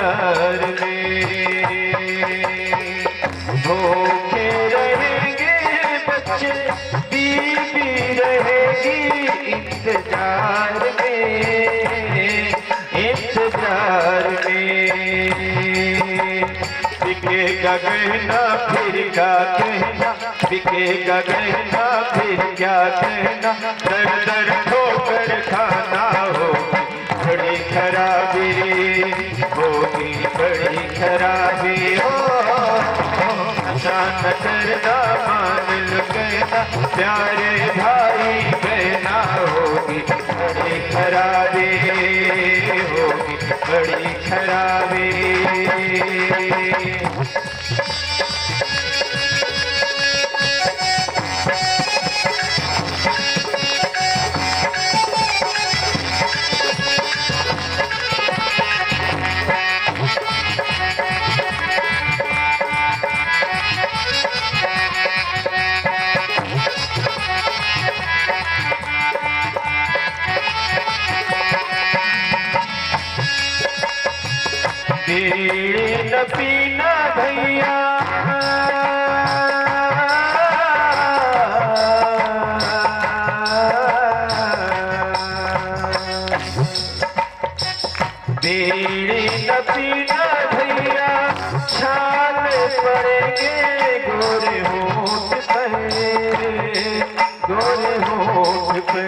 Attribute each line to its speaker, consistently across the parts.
Speaker 1: प्यार में। भूखे रहेंगे बच्चे, बीवी रहेगी इंतजार में, इंतजार में। बिकेगा गहना फिर क्या कहना, बिकेगा गहना फिर क्या कहना, दर दर ठोकर खाना होगी बड़ी खराबी, होगी बड़ी खराबी। हो नशा न करना मान लो कहना, प्यारे भाई बहना, होगी बड़ी खराबी, होगी बड़ी खराबी। बीड़ी न पीना भैया, बीड़ी न पीना भैया, छाल पड़ेंगे गोरे होठ पे, गोरे होठ पे।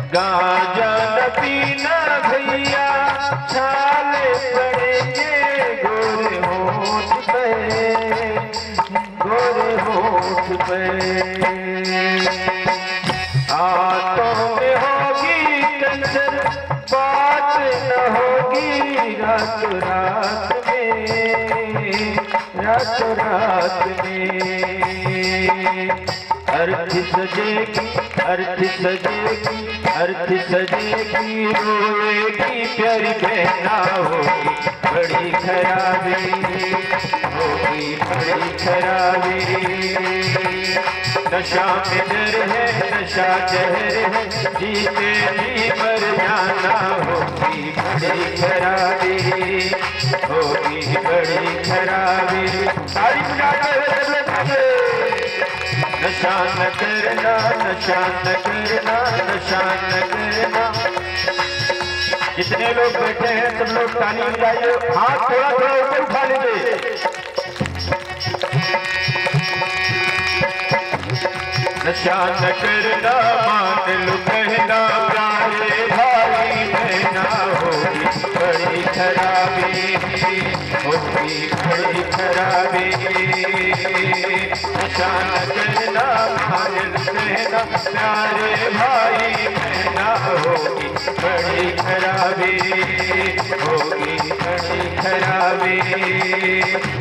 Speaker 1: गांजा न पीना भैया, छाले पड़ेंगे गोरे होठ पे, गोरे होठ पे। हाथों में होगी कंचन, बात न होगी रात रात में, रात रात में। अर्थ सजेगी, अर्थ सजेगी, अर्थ सजेगी, रोएगी प्यारी बहना, होगी बड़ी खराबी, होगी बड़ी खराबी। नशा में डर है, नशा जहर है, जीते जी मर जाना, होगी बड़ी खराबी, होगी बड़ी खराबी। सारी नशा न करना, नशा न करना, नशा न करना। जितने लोग बैठे हैं सब लोग ताली बजाइए, हाथ थोड़ा थोड़ा ऊपर उठा लीजिए। नशा न करना मान लो कहना, प्यारे भाई बहना, होगी बड़ी खराबी, होगी बड़ी खराबी। नशा न करना मान लो कहना, प्यारे भाई बहना, होगी बड़ी खराबी, होगी बड़ी खराबी,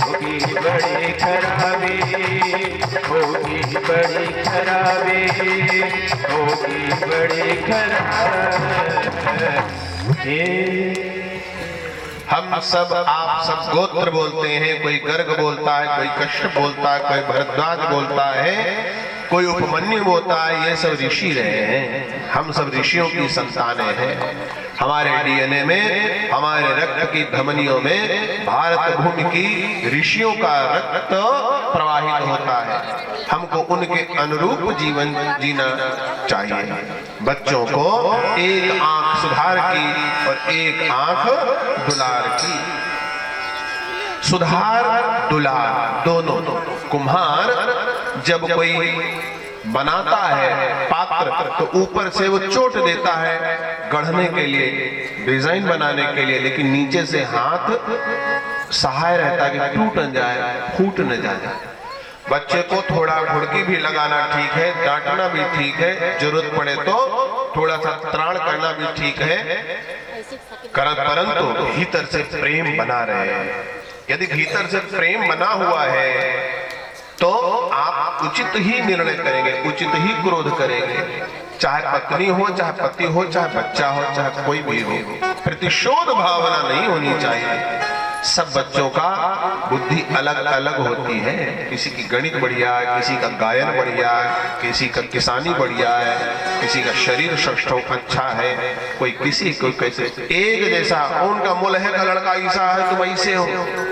Speaker 1: होगी बड़ी खराबी, होगी बड़ी खराबी, होगी बड़ी खराबी।
Speaker 2: हम सब आप सब गोत्र बोलते हैं, कोई गर्ग बोलता है, कोई कश्यप बोलता है, कोई भरद्वाज बोलता है, कोई उपमन्यु बोलता है। ये सब ऋषि रहे हैं, हम सब ऋषियों की संतानें हैं। हमारे डीएनए में, हमारे रक्त की धमनियों में भारत भूमि की ऋषियों का रक्त प्रवाहित होता है। हमको उनके अनुरूप जीवन जीना चाहिए। बच्चों को एक आंख सुधार की और एक आंख दुलार की। सुधार दुलार दोनों। कुम्हार जब कोई बनाता है पात्र तो ऊपर से वो चोट देता है गढ़ने के लिए, डिजाइन बनाने के लिए, लेकिन नीचे से हाथ सहाय रहता है कि टूट न जाए, फूट न जाए। बच्चे को थोड़ा घुड़की भी लगाना ठीक है, डांटना भी ठीक है, जरूरत पड़े तो थोड़ा सा त्राण करना भी ठीक है, परंतु भीतर से प्रेम बना रहे। यदि भीतर से प्रेम बना हुआ है तो आप उचित ही निर्णय करेंगे, उचित ही क्रोध करेंगे। चाहे पत्नी हो, चाहे पति हो, चाहे बच्चा हो, चाहे कोई भी हो, प्रतिशोध भावना नहीं होनी चाहिए। सब बच्चों का बुद्धि अलग अलग होती है। किसी की गणित बढ़िया है, किसी का गायन बढ़िया है, किसी का किसानी बढ़िया है, किसी का शरीर सौष्ठव अच्छा है, कोई किसी को कैसे। एक जैसा उनका मुल्ह का लड़का ऐसा है तुम ऐसे हो,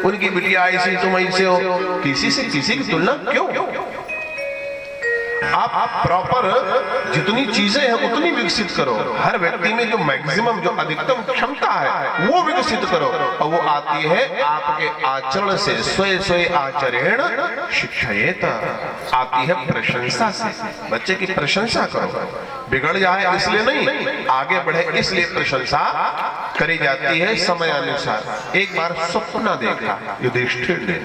Speaker 2: उनकी बिटिया ऐसी तुम ऐसे हो, किसी से किसी की तुलना क्यों? आप प्रॉपर जितनी चीजें हैं उतनी विकसित करो। हर व्यक्ति में जो मैक्सिमम जो अधिकतम क्षमता है वो विकसित करो, और वो आती है आपके आचरण से। स्वय स्वय आचरण शिक्षयेत, आती है प्रशंसा से। बच्चे की प्रशंसा करो, बिगड़ जाए इसलिए नहीं, आगे बढ़े इसलिए प्रशंसा करी जाती है समय अनुसार। एक बार सपना देखा युधिष्ठिर ने,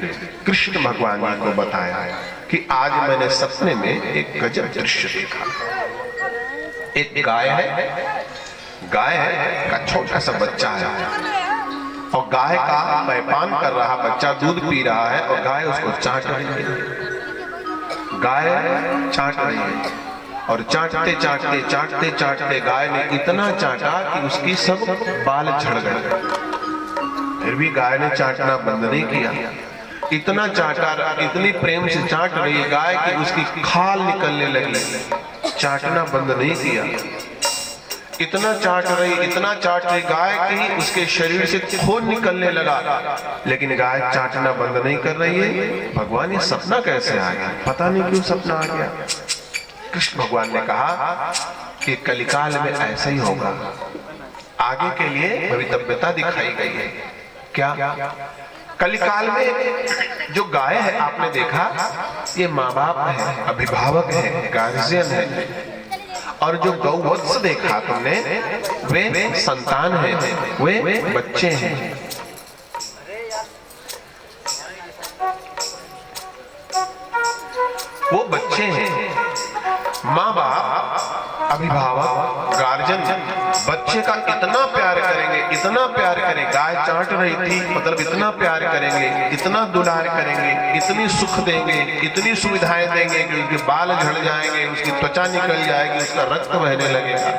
Speaker 2: कृष्ण भगवान जी को बताया कि आज मैंने सपने में एक गजब दृश्य देखा। एक गाय का छोटा सा बच्चा है, और गाय का पैपान कर रहा बच्चा दूध पी रहा है, और गाय उसको चाट रही है। गाय चाट रही है, और चाटते चाटते चाटते चाटते गाय ने इतना चाटा कि उसकी सब बाल झड़ गए। फिर भी गाय ने चाटना बंद नहीं किया। इतना चाटा, इतनी प्रेम से चाट रही गाय कि उसकी खाल निकलने लगी, चाटना बंद नहीं किया। इतना चाट रही गाय कि उसके शरीर से खून निकलने लगा, लेकिन गाय चाटना बंद नहीं कर रही है। भगवान ये सपना कैसे आ गया? पता नहीं क्यों सपना आ गया। कृष्ण भगवान ने कहा कि कलिकाल में ऐसा ही होगा। आगे के लिए भवितव्यता दिखाई गई है। क्या? कलिकाल में जो गाय है आपने देखा, ये माँ बाप है, अभिभावक है, गार्जियन है, और जो गौवत्स देखा तुमने वे संतान है, वे बच्चे हैं। वो बच्चे हैं। माँ बाप, अभिभावक, गार्जियन बच्चे का इतना प्यार करेंगे, इतना प्यार करेंगे। गाय चाट रही थी मतलब इतना प्यार करेंगे, इतना दुलार करेंगे, इतनी सुख देंगे, इतनी सुविधाएं देंगे कि उसके बाल झड़ जाएंगे, उसकी त्वचा निकल जाएगी, उसका रक्त बहने लगेगा।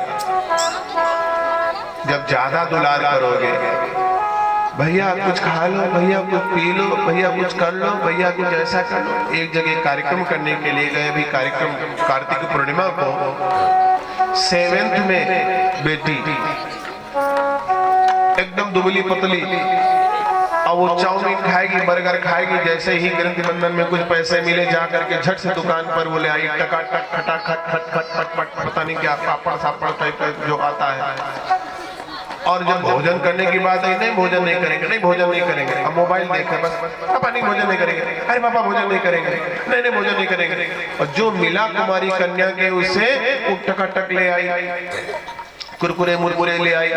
Speaker 2: जब ज्यादा दुलार करोगे, भैया कुछ खा लो, भैया कुछ पी लो, भैया कुछ कर लो, भैया कुछ ऐसा कर लो। एक जगह कार्यक्रम करने के लिए गए, भी कार्यक्रम कार्तिक पूर्णिमा को, 7th में बेटी एकदम दुबली पतली, और वो चाउमीन खाएगी, बर्गर खाएगी। जैसे ही ग्रंथि बंधन में कुछ पैसे मिले, जा करके झट से दुकान पर वो ले आई, टकाटक खटाखट खट खट पट पट, पता नहीं क्या पापड़ सापड़ टाइप का जो आता है। और जब भोजन करने की बात है, नहीं भोजन नहीं करेंगे, नहीं भोजन नहीं करेंगे, अब मोबाइल देखे बस, पापा नहीं भोजन नहीं करेंगे, अरे पापा भोजन नहीं करेंगे, नहीं नहीं भोजन नहीं करेंगे। और जो मिला कुमारी कन्या के उसे टकाटक ले आई, कुरकुरे मुरमुरे ले आई,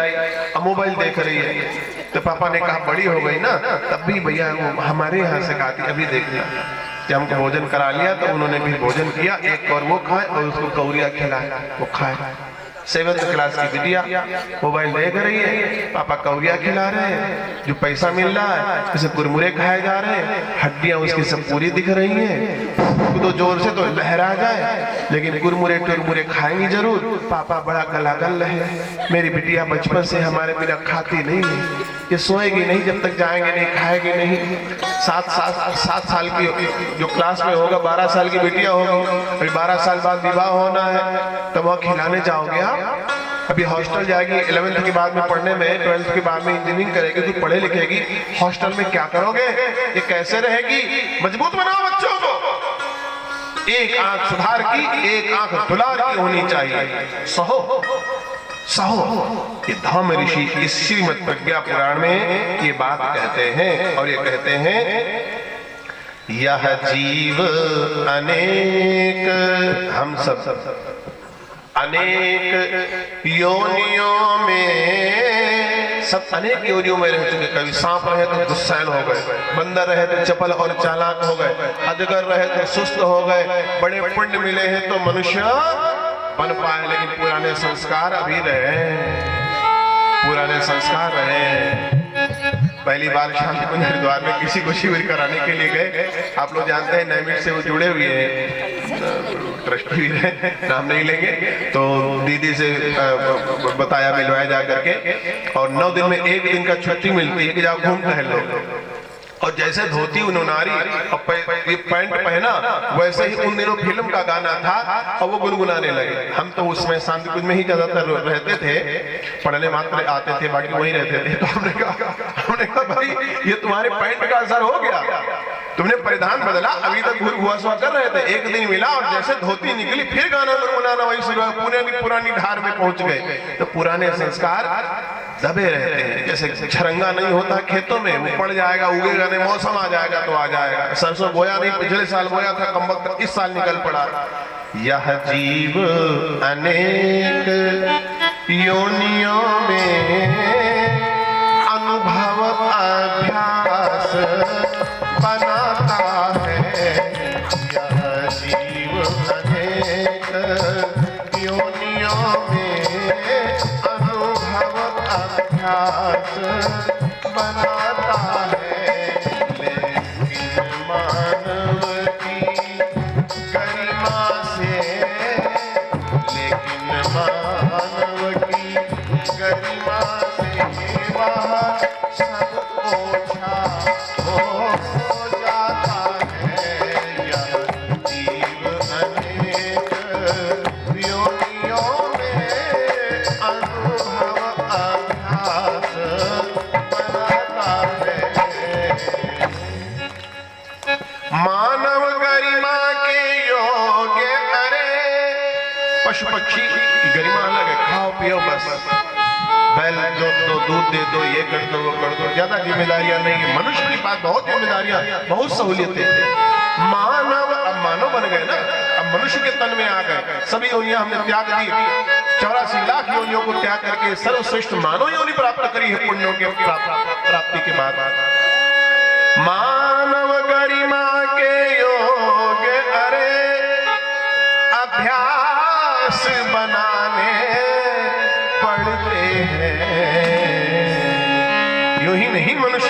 Speaker 2: अब मोबाइल देख रही है। तो पापा ने कहा बड़ी हो गई ना, तब भी भैया वो हमारे यहाँ से खाती, अभी देखना। जब हमको भोजन करा लिया तो उन्होंने भी भोजन किया, एक और वो खाए और उसको कौरिया खिलाया, वो खाए। 7th क्लास की बिटिया मोबाइल देख रही है, पापा कौरिया खिला रहे हैं, जो पैसा मिल रहा है उसे कुरमुरे खाए जा रहे हैं, हड्डियां उसकी सब पूरी दिख रही हैं, तो जोर से तो लहरा जाए, लेकिन कुरमुरे टुरमुरे खाएंगी जरूर। पापा बड़ा गलागल है, मेरी बिटिया बचपन से हमारे बिना खाती नहीं है, ये सोएगी नहीं जब तक जाएंगे नहीं, खाएगी नहीं। 7 साल की जो क्लास में होगा, 12 साल की बिटिया होगी, अभी 12 साल बाद विवाह होना है, तो वह खिलाने जाओगे आप। अभी हॉस्टल जाएगी 11th के बाद में पढ़ने में, 12th के बाद में इंजीनियरिंग करेगी, तो पढ़े लिखेगी, हॉस्टल में क्या करोगे? ये कैसे रहेगी? मजबूत बनाओ बच्चों को। एक आंख सुधार की, एक आंख दुलार की होनी चाहिए। सहो ये धाम ऋषि इस श्रीमद् प्रज्ञा पुराण में ये बात कहते हैं, और ये कहते हैं यह जीव अनेक, हम सब अनेक योनियों में, सब अनेक योनियों में रह चुके। कभी सांप रहे तो दुस्सैन हो गए, बंदर रहे तो चपल और चालाक हो गए, अजगर रहे तो सुस्त हो गए, बड़े पुण्य मिले हैं तो मनुष्य बन पाए, लेकिन पुराने संस्कार अभी रहे, पुराने संस्कार रहे। पहली बार शांति कुंज हरिद्वार में किसी को शिविर कराने के लिए गए, आप लोग जानते हैं नैमिष से वो जुड़े हुए हैं, ट्रस्टी भी रहे, नाम नहीं लेंगे, तो दीदी से बताया, मिलवाया जा करके, और 9 दिन में 1 दिन का छुट्टी मिलती है कि जाओ घूम टहल लो। और जैसे धोती उन्होंने और पैंट पहना, वैसे ही उन दिनों फिल्म का गाना था और वो गुनगुनाने लगे। हम तो उसमें शांतिकुंज में ही ज्यादातर रहते थे, पढ़ने मात्र आते थे, बाकी वहीं रहते थे। तो हमने कहा भाई ये तुम्हारे पैंट का असर हो गया, तुमने परिधान बदला, अभी तक हुआ कर रहे थे, 1 दिन मिला और जैसे धोती निकली फिर गाना गुनगुनाना वही शुरू, पुरानी ढार में पहुंच गए। तो पुराने संस्कार दबे रहते हैं, जैसे छरंगा नहीं होता खेतों में, वो पड़ जाएगा, उगेगा नहीं, मौसम आ जाएगा तो आ जाएगा। सरसों बोया नहीं, पिछले साल बोया था, कम वक्त इस साल निकल पड़ा। यह जीव अनेक योनियों में अनुभव अभ्यास बनाता है। यह जीव अनेक योनियों में अनुभव अभ्यास बनाता है, लेकिन मानव की गरिमा से, लेकिन मानव की गरिमा से वह सब ओछा हो जाता है। यह जीव अनेक योनियों में अनुभव अभ्यास बनाता है। मानव गरिमा के योग्य, अरे पशु पक्षी की गरिमा अलग है, खाओ पियो बस, बैल जो दो दूध दे दो, ये कर दो वो कर दो, ज्यादा जिम्मेदारियां नहीं है। मनुष्य के पास बहुत जिम्मेदारियां, बहुत सहूलियतें। मानव अब मानव बन गए ना, अब मनुष्य के तन में आ गए, सभी योनियां हमने त्याग दी, 84 लाख योनियों को त्याग करके सर्वश्रेष्ठ मानव योनि प्राप्त करी है पुण्यों के प्राप्ति के बाद। मानव गरिमा के योग्य, अरे अभ्यास बनाने पड़ते हैं। यूं ही नहीं मनुष्य